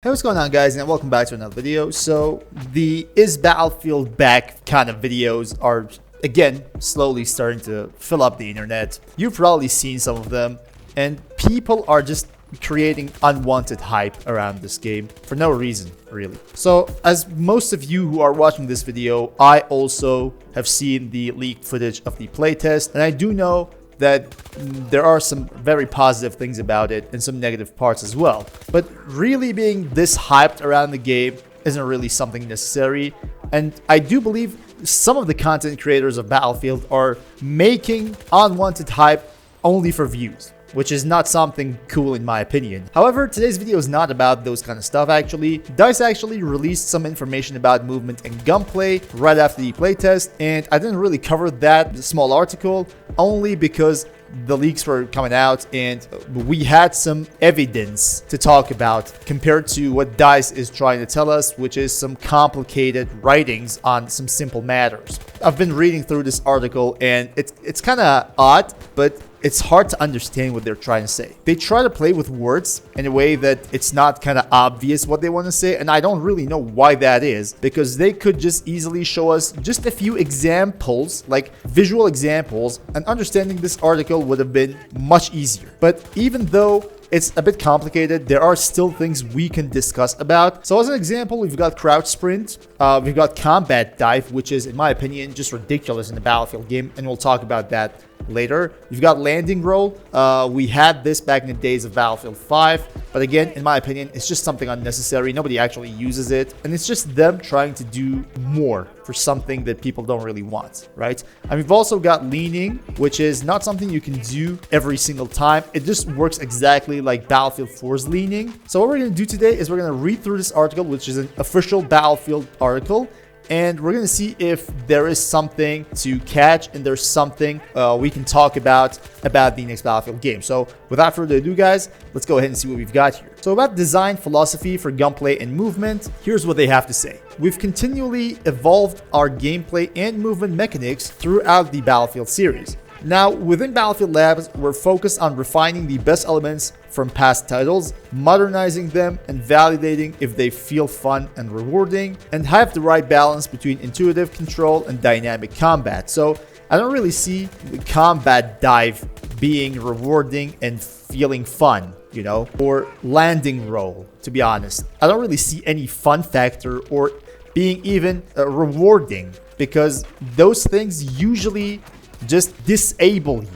Hey, what's going on, guys, and welcome back to another video. So the Is Battlefield Back kind of videos are again slowly starting to fill up the internet. You've probably seen some of them, and people are just creating unwanted hype around this game for no reason, really. So as most of you who are watching this video, I also have seen the leaked footage of the playtest, and I do know that there are some very positive things about it and some negative parts as well. But really being this hyped around the game isn't really something necessary. And I do believe some of the content creators of Battlefield are making unwanted hype only for views, which is not something cool in my opinion. However, today's video is not about those kind of stuff actually. DICE actually released some information about movement and gunplay right after the playtest, and I didn't really cover that small article only because the leaks were coming out and we had some evidence to talk about compared to what DICE is trying to tell us, which is some complicated writings on some simple matters. I've been reading through this article and it's kind of odd, but it's hard to understand what they're trying to say. They try to play with words in a way that it's not kind of obvious what they want to say, and I don't really know why that is, because they could just easily show us just a few examples, like visual examples, and understanding this article would have been much easier. But even though it's a bit complicated, there are still things we can discuss about. So as an example, we've got crouch sprint, we've got combat dive, which is, in my opinion, just ridiculous in the Battlefield game, and we'll talk about that later. You've got landing roll. We had this back in the days of Battlefield 5, but again, in my opinion, it's just something unnecessary. Nobody actually uses it, and it's just them trying to do more for something that people don't really want, right? And we've also got leaning, which is not something you can do every single time. It just works exactly like Battlefield 4's leaning. So what we're going to do today is we're going to read through this article, which is an official Battlefield article, and we're going to see if there is something to catch and there's something we can talk about the next Battlefield game. So without further ado, guys, let's go ahead and see what we've got here. So about design philosophy for gunplay and movement, here's what they have to say. We've continually evolved our gameplay and movement mechanics throughout the Battlefield series. Now, within Battlefield Labs, we're focused on refining the best elements from past titles, modernizing them, and validating if they feel fun and rewarding, and have the right balance between intuitive control and dynamic combat. So I don't really see the combat dive being rewarding and feeling fun, you know, or landing roll, to be honest. I don't really see any fun factor or being even rewarding, because those things usually just disable you.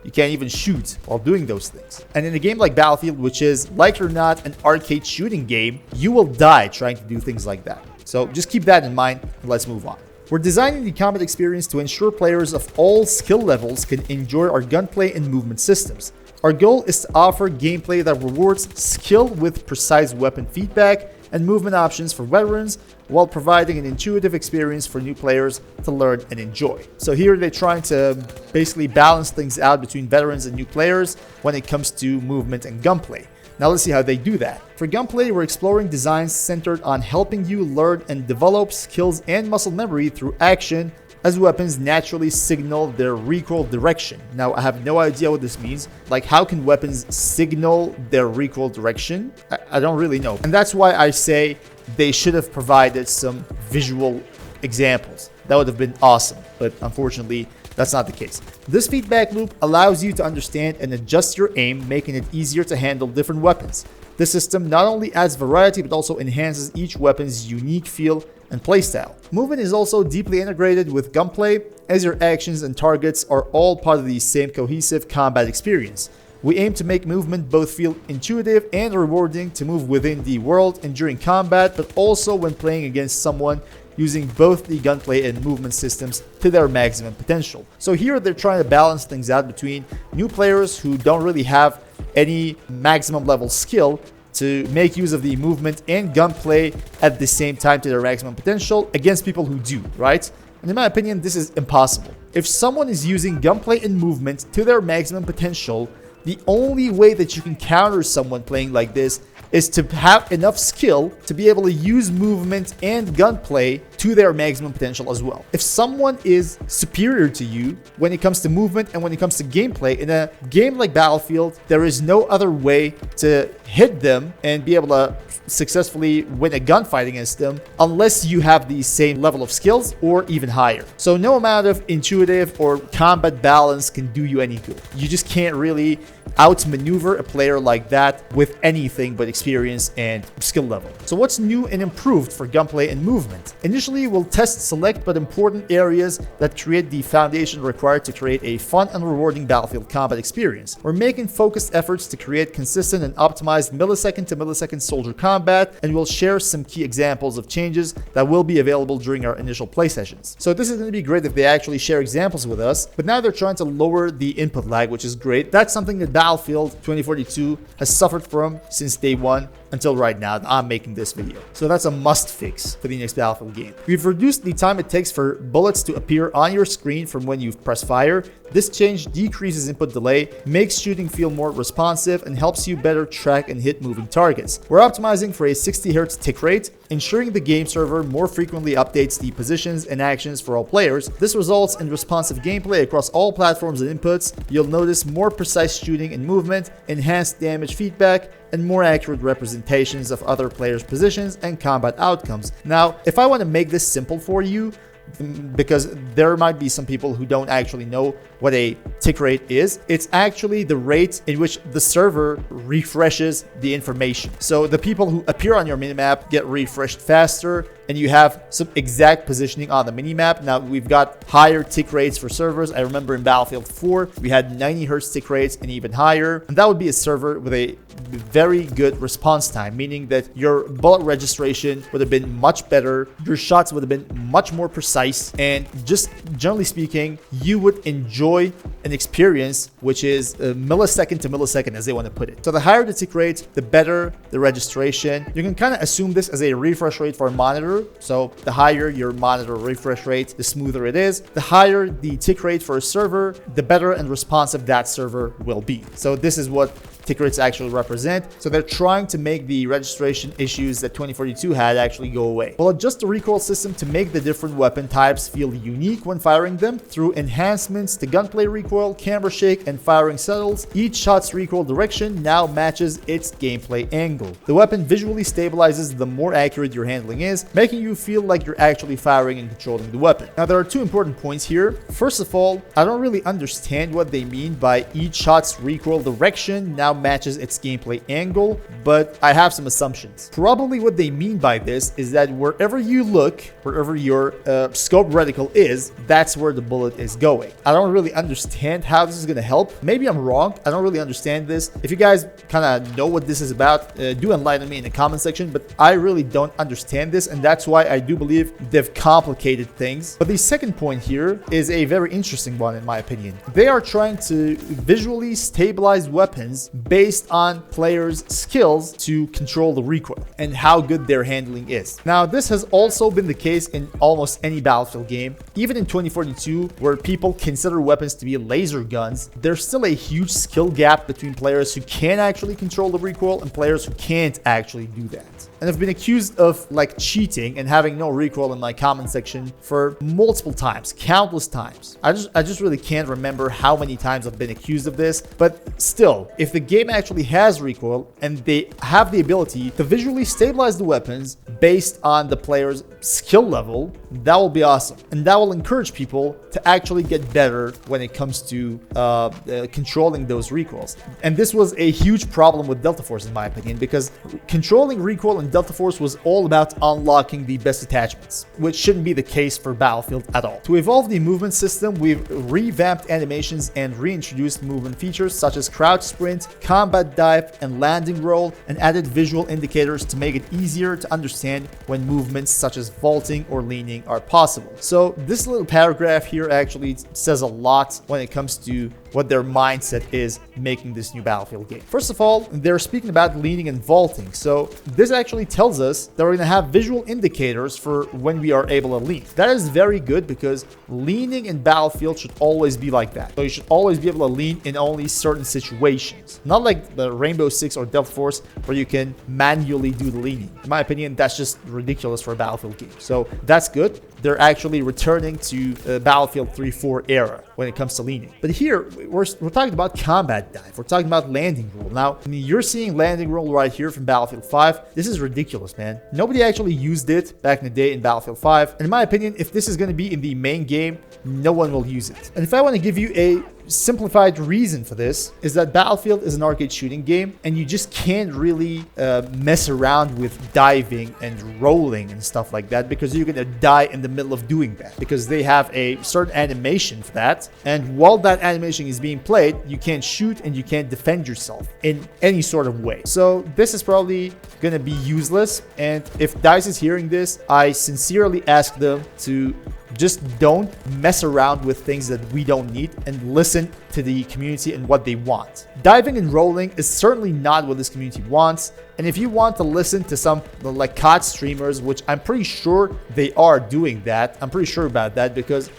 You can't even shoot while doing those things. And in a game like Battlefield, which is, like it or not, an arcade shooting game, you will die trying to do things like that. So just keep that in mind and let's move on. We're designing the combat experience to ensure players of all skill levels can enjoy our gunplay and movement systems. Our goal is to offer gameplay that rewards skill with precise weapon feedback and movement options for veterans, while providing an intuitive experience for new players to learn and enjoy. So here they're trying to basically balance things out between veterans and new players when it comes to movement and gunplay. Now let's see how they do that. For gunplay, we're exploring designs centered on helping you learn and develop skills and muscle memory through action, as weapons naturally signal their recoil direction. Now, I have no idea what this means. Like, how can weapons signal their recoil direction? I don't really know. And that's why I say they should have provided some visual examples. That would have been awesome, but unfortunately, that's not the case. This feedback loop allows you to understand and adjust your aim, making it easier to handle different weapons. This system not only adds variety, but also enhances each weapon's unique feel and playstyle. Movement is also deeply integrated with gunplay, as your actions and targets are all part of the same cohesive combat experience. We aim to make movement both feel intuitive and rewarding to move within the world and during combat, but also when playing against someone using both the gunplay and movement systems to their maximum potential. So here they're trying to balance things out between new players who don't really have any maximum level skill to make use of the movement and gunplay at the same time to their maximum potential against people who do, right? And in my opinion, this is impossible. If someone is using gunplay and movement to their maximum potential, the only way that you can counter someone playing like this is to have enough skill to be able to use movement and gunplay to their maximum potential as well. If someone is superior to you when it comes to movement and when it comes to gameplay, in a game like Battlefield, there is no other way to hit them and be able to successfully win a gunfight against them unless you have the same level of skills or even higher. So no amount of intuitive or combat balance can do you any good. You just can't really outmaneuver a player like that with anything but experience and skill level. So what's new and improved for gunplay and movement? Initially, we'll test select but important areas that create the foundation required to create a fun and rewarding Battlefield combat experience. We're making focused efforts to create consistent and optimized millisecond to millisecond soldier combat, and we'll share some key examples of changes that will be available during our initial play sessions. So this is going to be great if they actually share examples with us, but now they're trying to lower the input lag, which is great. That's something that Battlefield 2042 has suffered from since day one until right now that I'm making this video. So that's a must fix for the next Battlefield game. We've reduced the time it takes for bullets to appear on your screen from when you've pressed fire. This change decreases input delay, makes shooting feel more responsive, and helps you better track and hit moving targets. We're optimizing for a 60 Hz tick rate, ensuring the game server more frequently updates the positions and actions for all players. This results in responsive gameplay across all platforms and inputs. You'll notice more precise shooting and movement, enhanced damage feedback, and more accurate representations of other players' positions and combat outcomes. Now, if I want to make this simple for you, because there might be some people who don't actually know what a tick rate is, it's actually the rate in which the server refreshes the information. So the people who appear on your minimap get refreshed faster, and you have some exact positioning on the minimap. Now, we've got higher tick rates for servers. I remember in Battlefield 4, we had 90 Hz tick rates and even higher. And that would be a server with a very good response time, meaning that your bullet registration would have been much better, your shots would have been much more precise, and just generally speaking, you would enjoy an experience which is millisecond to millisecond, as they want to put it. So the higher the tick rate, the better the registration. You can kind of assume this as a refresh rate for a monitor. So the higher your monitor refresh rate, the smoother it is. The higher the tick rate for a server, the better and responsive that server will be. So this is what tick rates actually represent. So they're trying to make the registration issues that 2042 had actually go away. We'll adjust the recoil system to make the different weapon types feel unique when firing them through enhancements to gunplay recoil, camber shake, and firing settles. Each shot's recoil direction now matches its gameplay angle. The weapon visually stabilizes the more accurate your handling is, making you feel like you're actually firing and controlling the weapon. Now, there are two important points here. First of all, I don't really understand what they mean by each shot's recoil direction now matches its gameplay angle, but I have some assumptions. Probably what they mean by this is that wherever you look, wherever your scope reticle is, that's where the bullet is going. I don't really understand how this is going to help. Maybe I'm wrong. I don't really understand this. If you guys kind of know what this is about, do enlighten me in the comment section, but I really don't understand this, and that's why I do believe they've complicated things. But the second point here is a very interesting one in my opinion. They are trying to visually stabilize weapons based on players' skills to control the recoil and how good their handling is. Now, this has also been the case in almost any Battlefield game. Even in 2042, where people consider weapons to be laser guns, there's still a huge skill gap between players who can actually control the recoil and players who can't actually do that. And I've been accused of like cheating and having no recoil in my comment section for multiple times, countless times. I just really can't remember how many times I've been accused of this, but still, if the game actually has recoil and they have the ability to visually stabilize the weapons based on the player's skill level, that will be awesome. And that will encourage people to actually get better when it comes to controlling those recoils. And this was a huge problem with Delta Force in my opinion, because controlling recoil in Delta Force was all about unlocking the best attachments, which shouldn't be the case for Battlefield at all. To evolve the movement system, we've revamped animations and reintroduced movement features such as crouch sprint, combat dive, and landing roll, and added visual indicators to make it easier to understand when movements such as vaulting or leaning are possible. So this little paragraph here actually says a lot when it comes to what their mindset is making this new Battlefield game. First of all, they're speaking about leaning and vaulting. So this actually tells us that we're going to have visual indicators for when we are able to lean. That is very good because leaning in Battlefield should always be like that. So you should always be able to lean in only certain situations. Not like the Rainbow Six or Delta Force where you can manually do the leaning. In my opinion, that's just ridiculous for a Battlefield game. So that's good. They're actually returning to Battlefield 3-4 era when it comes to leaning. But here, we're talking about combat dive. We're talking about landing rule. Now, I mean, you're seeing landing rule right here from Battlefield 5. This is ridiculous, man. Nobody actually used it back in the day in Battlefield 5. And in my opinion, if this is going to be in the main game, no one will use it. And if I want to give you a simplified reason for this, is that Battlefield is an arcade shooting game and you just can't really mess around with diving and rolling and stuff like that, because you're gonna die in the middle of doing that, because they have a certain animation for that, and while that animation is being played, you can't shoot and you can't defend yourself in any sort of way. So this is probably gonna be useless, and if DICE is hearing this, I sincerely ask them to just don't mess around with things that we don't need and listen to the community and what they want. Diving and rolling is certainly not what this community wants. And if you want to listen to some like COD streamers, which I'm pretty sure they are doing that, I'm pretty sure about that, because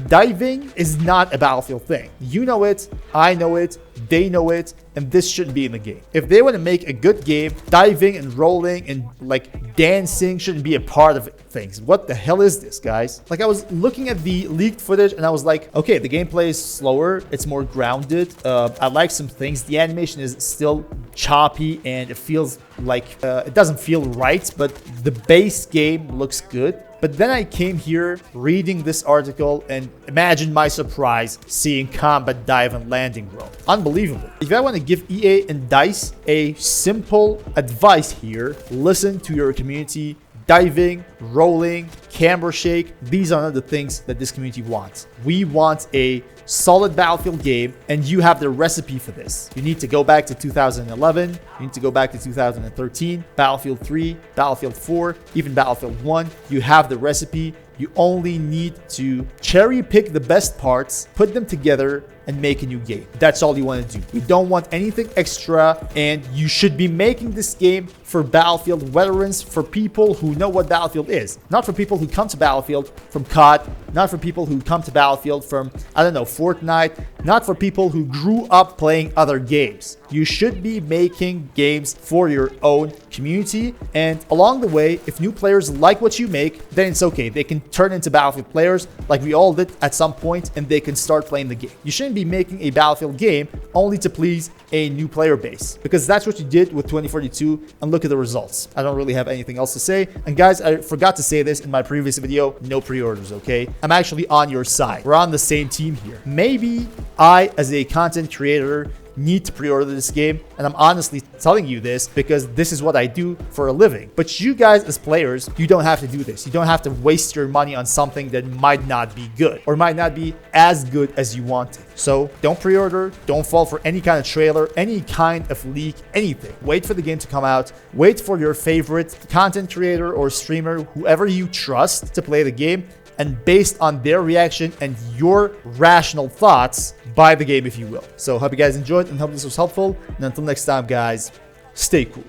diving is not a Battlefield thing. You know it, I know it, they know it, and this shouldn't be in the game. If they want to make a good game, diving and rolling and like dancing shouldn't be a part of things. What the hell is this, guys? Like, I was looking at the leaked footage and I was like, okay, the gameplay is slower, it's more grounded. I like some things. The animation is still choppy and it feels like it doesn't feel right, but the base game looks good. But then I came here reading this article and imagine my surprise seeing combat dive and landing roll. Unbelievable. If I want to give EA and DICE a simple advice here, listen to your community. Diving, rolling, camera shake, these are not the things that this community wants. We want a solid Battlefield game, and you have the recipe for this. You need to go back to 2011, you need to go back to 2013, Battlefield 3, Battlefield 4, even Battlefield 1. You have the recipe. You only need to cherry pick the best parts, put them together, and make a new game. That's all you want to do. You don't want anything extra, and you should be making this game for Battlefield veterans, for people who know what Battlefield is. Not for people who come to Battlefield from COD, not for people who come to Battlefield from, I don't know, Fortnite, not for people who grew up playing other games. You should be making games for your own community, and along the way, if new players like what you make, then it's okay. They can turn into Battlefield players like we all did at some point, and they can start playing the game. You shouldn't be making a Battlefield game only to please a new player base, because that's what you did with 2042, and look at the results. I don't really have anything else to say. And guys, I forgot to say this in my previous video, no pre-orders, okay? I'm actually on your side. We're on the same team here. Maybe I, as a content creator, need to pre-order this game, and I'm honestly telling you this because this is what I do for a living. But you guys as players, you don't have to do this. You don't have to waste your money on something that might not be good or might not be as good as you want it. So don't pre-order, don't fall for any kind of trailer, any kind of leak, anything. Wait for the game to come out. Wait for your favorite content creator or streamer, whoever you trust, to play the game, and based on their reaction and your rational thoughts, buy the game if you will. So hope you guys enjoyed and hope this was helpful. And until next time, guys, stay cool.